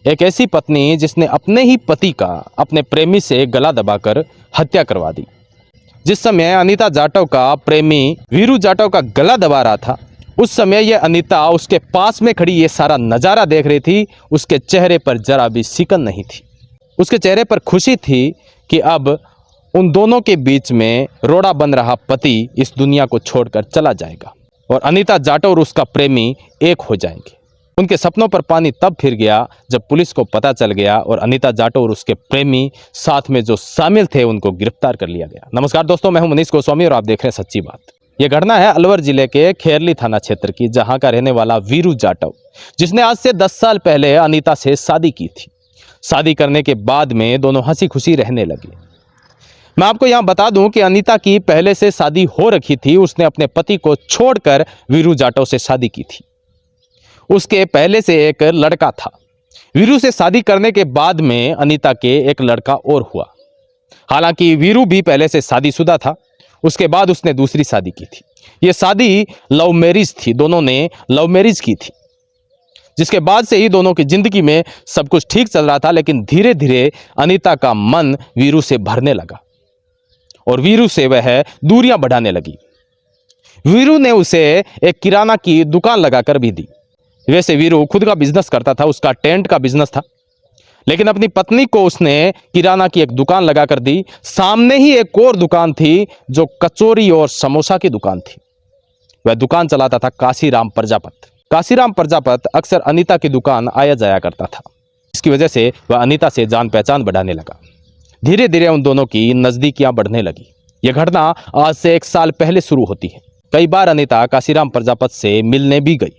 एक ऐसी पत्नी जिसने अपने ही पति का अपने प्रेमी से गला दबाकर हत्या करवा दी। जिस समय अनीता जाटव का प्रेमी वीरू जाटव का गला दबा रहा था, उस समय यह अनीता उसके पास में खड़ी ये सारा नज़ारा देख रही थी। उसके चेहरे पर जरा भी सिकन नहीं थी। उसके चेहरे पर खुशी थी कि अब उन दोनों के बीच में रोड़ा बन रहा पति इस दुनिया को छोड़कर चला जाएगा और अनीता जाटव और उसका प्रेमी एक हो जाएंगे। उनके सपनों पर पानी तब फिर गया जब पुलिस को पता चल गया और अनीता जाटव और उसके प्रेमी साथ में जो शामिल थे उनको गिरफ्तार कर लिया गया। नमस्कार दोस्तों, मैं हूं मनीष गोस्वामी और आप देख रहे हैं सच्ची बात। यह घटना है अलवर जिले के खेरली थाना क्षेत्र की, जहां का रहने वाला वीरू जाटव, जिसने आज से 10 साल पहले अनीता से शादी की थी। शादी करने के बाद में दोनों हंसी खुशी रहने लगे। मैं आपको यहां बता दूं कि अनीता की पहले से शादी हो रखी थी। उसने अपने पति को छोड़कर वीरू जाटव से शादी की थी। उसके पहले से एक लड़का था। वीरू से शादी करने के बाद में अनीता के एक लड़का और हुआ। हालांकि वीरू भी पहले से शादीशुदा था। उसके बाद उसने दूसरी शादी की थी। यह शादी लव मैरिज थी, दोनों ने लव मैरिज की थी, जिसके बाद से ही दोनों की जिंदगी में सब कुछ ठीक चल रहा था। लेकिन धीरे धीरे अनीता का मन वीरू से भरने लगा और वीरू से वह दूरियां बढ़ाने लगी। वीरू ने उसे एक किराना की दुकान लगाकर भी दी। वैसे वीरू खुद का बिजनेस करता था, उसका टेंट का बिजनेस था, लेकिन अपनी पत्नी को उसने किराना की एक दुकान लगाकर दी। सामने ही एक और दुकान थी जो कचौरी और समोसा की दुकान थी। वह दुकान चलाता था काशीराम प्रजापत। काशीराम प्रजापत अक्सर अनीता की दुकान आया जाया करता था। इसकी वजह से वह अनीता से जान पहचान बढ़ाने लगा। धीरे धीरे उन दोनों की नजदीकियां बढ़ने लगी। यह घटना आज से 1 साल पहले शुरू होती है। कई बार अनीता काशीराम प्रजापत से मिलने भी गई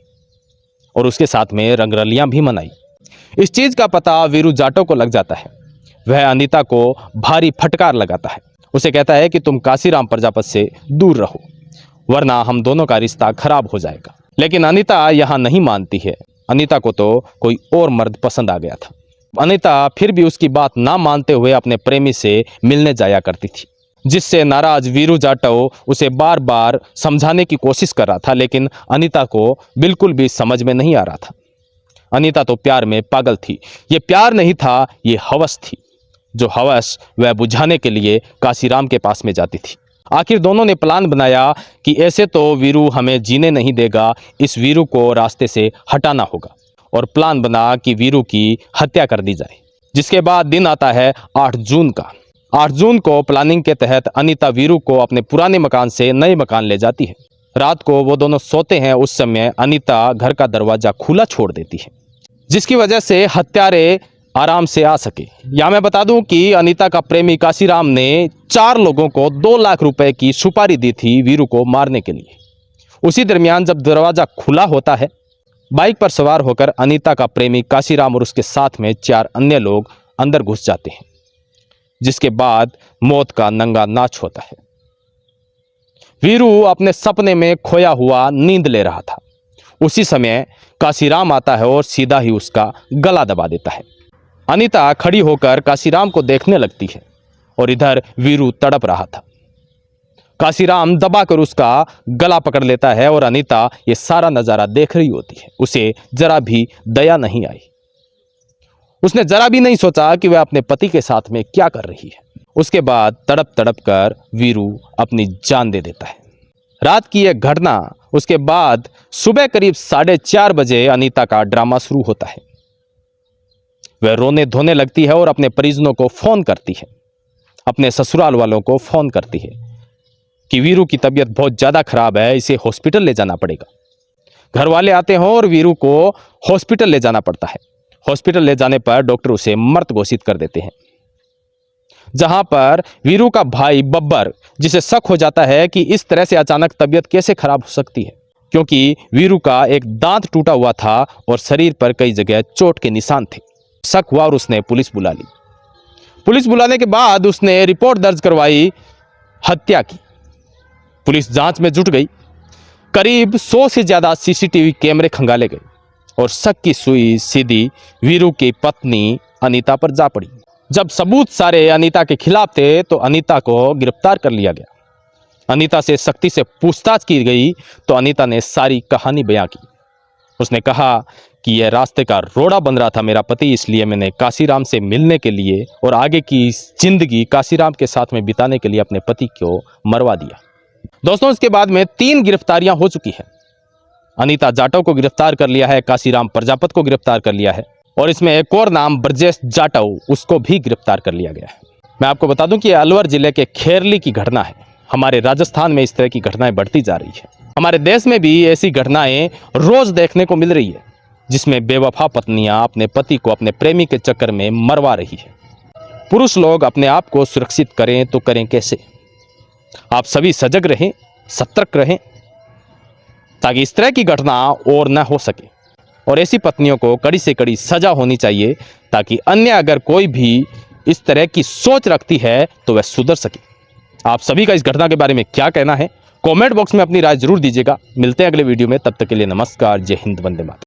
और उसके साथ में रंगरलियां भी मनाई। इस चीज का पता वीरू जाटव को लग जाता है। वह अनीता को भारी फटकार लगाता है। उसे कहता है कि तुम काशीराम प्रजापत से दूर रहो, वरना हम दोनों का रिश्ता खराब हो जाएगा। लेकिन अनीता यहां नहीं मानती है। अनीता को तो कोई और मर्द पसंद आ गया था। अनीता फिर भी उसकी बात ना मानते हुए अपने प्रेमी से मिलने जाया करती थी, जिससे नाराज वीरू जाटव उसे बार बार समझाने की कोशिश कर रहा था। लेकिन अनीता को बिल्कुल भी समझ में नहीं आ रहा था। अनीता तो प्यार में पागल थी। ये प्यार नहीं था, ये हवस थी। जो हवस वह बुझाने के लिए काशीराम के पास में जाती थी। आखिर दोनों ने प्लान बनाया कि ऐसे तो वीरू हमें जीने नहीं देगा, इस वीरू को रास्ते से हटाना होगा। और प्लान बना कि वीरू की हत्या कर दी जाए। जिसके बाद दिन आता है 8 जून का। 8 जून को प्लानिंग के तहत अनीता वीरू को अपने पुराने मकान से नए मकान ले जाती है। रात को वो दोनों सोते हैं। उस समय अनीता घर का दरवाजा खुला छोड़ देती है, जिसकी वजह से हत्यारे आराम से आ सके। या मैं बता दूं कि अनीता का प्रेमी काशीराम ने 4 लोगों को 2 लाख रुपए की सुपारी दी थी वीरू को मारने के लिए। उसी दरमियान जब दरवाजा खुला होता है, बाइक पर सवार होकर अनीता का प्रेमी काशीराम और उसके साथ में 4 अन्य लोग अंदर घुस जाते हैं, जिसके बाद मौत का नंगा नाच होता है। वीरू अपने सपने में खोया हुआ नींद ले रहा था। उसी समय काशीराम आता है और सीधा ही उसका गला दबा देता है। अनीता खड़ी होकर काशीराम को देखने लगती है और इधर वीरू तड़प रहा था। काशीराम दबाकर उसका गला पकड़ लेता है और अनीता ये सारा नजारा देख रही होती है। उसे जरा भी दया नहीं आई। उसने जरा भी नहीं सोचा कि वह अपने पति के साथ में क्या कर रही है। उसके बाद तड़प तड़प कर वीरू अपनी जान दे देता है। रात की यह घटना, उसके बाद सुबह करीब 4:30 बजे अनीता का ड्रामा शुरू होता है। वह रोने धोने लगती है और अपने परिजनों को फोन करती है, अपने ससुराल वालों को फोन करती है कि वीरू की तबीयत बहुत ज्यादा खराब है, इसे हॉस्पिटल ले जाना पड़ेगा। घर वाले आते हैं और वीरू को हॉस्पिटल ले जाना पड़ता है। हॉस्पिटल ले जाने पर डॉक्टर उसे मृत घोषित कर देते हैं। जहां पर वीरू का भाई बब्बर, जिसे शक हो जाता है कि इस तरह से अचानक तबीयत कैसे खराब हो सकती है, क्योंकि वीरू का एक दांत टूटा हुआ था और शरीर पर कई जगह चोट के निशान थे। शक हुआ और उसने पुलिस बुला ली। पुलिस बुलाने के बाद उसने रिपोर्ट दर्ज करवाई हत्या की। पुलिस जांच में जुट गई। करीब 100 से ज्यादा सीसीटीवी कैमरे खंगाले गए और शक की सुई सीधी वीरू की पत्नी अनीता पर जा पड़ी। जब सबूत सारे अनीता के खिलाफ थे तो अनीता को गिरफ्तार कर लिया गया। अनीता से सख्ती से पूछताछ की गई तो अनीता ने सारी कहानी बयां की। उसने कहा कि यह रास्ते का रोड़ा बन रहा था मेरा पति, इसलिए मैंने काशीराम से मिलने के लिए और आगे की जिंदगी काशीराम के साथ में बिताने के लिए अपने पति को मरवा दिया। दोस्तों, इसके बाद में 3 गिरफ्तारियां हो चुकी है। अनीता जाटव को गिरफ्तार कर लिया है, काशीराम प्रजापत को गिरफ्तार कर लिया है और इसमें एक और नाम ब्रजेश जाटव, उसको भी गिरफ्तार कर लिया गया है। मैं आपको बता दूं कि यह अलवर जिले के खेरली की घटना है। हमारे राजस्थान में इस तरह की घटनाएं बढ़ती जा रही है। हमारे देश में भी ऐसी घटनाएं रोज देखने को मिल रही है, जिसमें बेवफा पत्नियां अपने पति को अपने प्रेमी के चक्कर में मरवा रही है। पुरुष लोग अपने आप को सुरक्षित करें तो करें कैसे? आप सभी सजग रहें, सतर्क रहें, ताकि इस तरह की घटना और न हो सके और ऐसी पत्नियों को कड़ी से कड़ी सजा होनी चाहिए, ताकि अन्य अगर कोई भी इस तरह की सोच रखती है तो वह सुधर सके। आप सभी का इस घटना के बारे में क्या कहना है? कमेंट बॉक्स में अपनी राय जरूर दीजिएगा। मिलते हैं अगले वीडियो में, तब तक के लिए नमस्कार, जय हिंद, वंदे मातरम।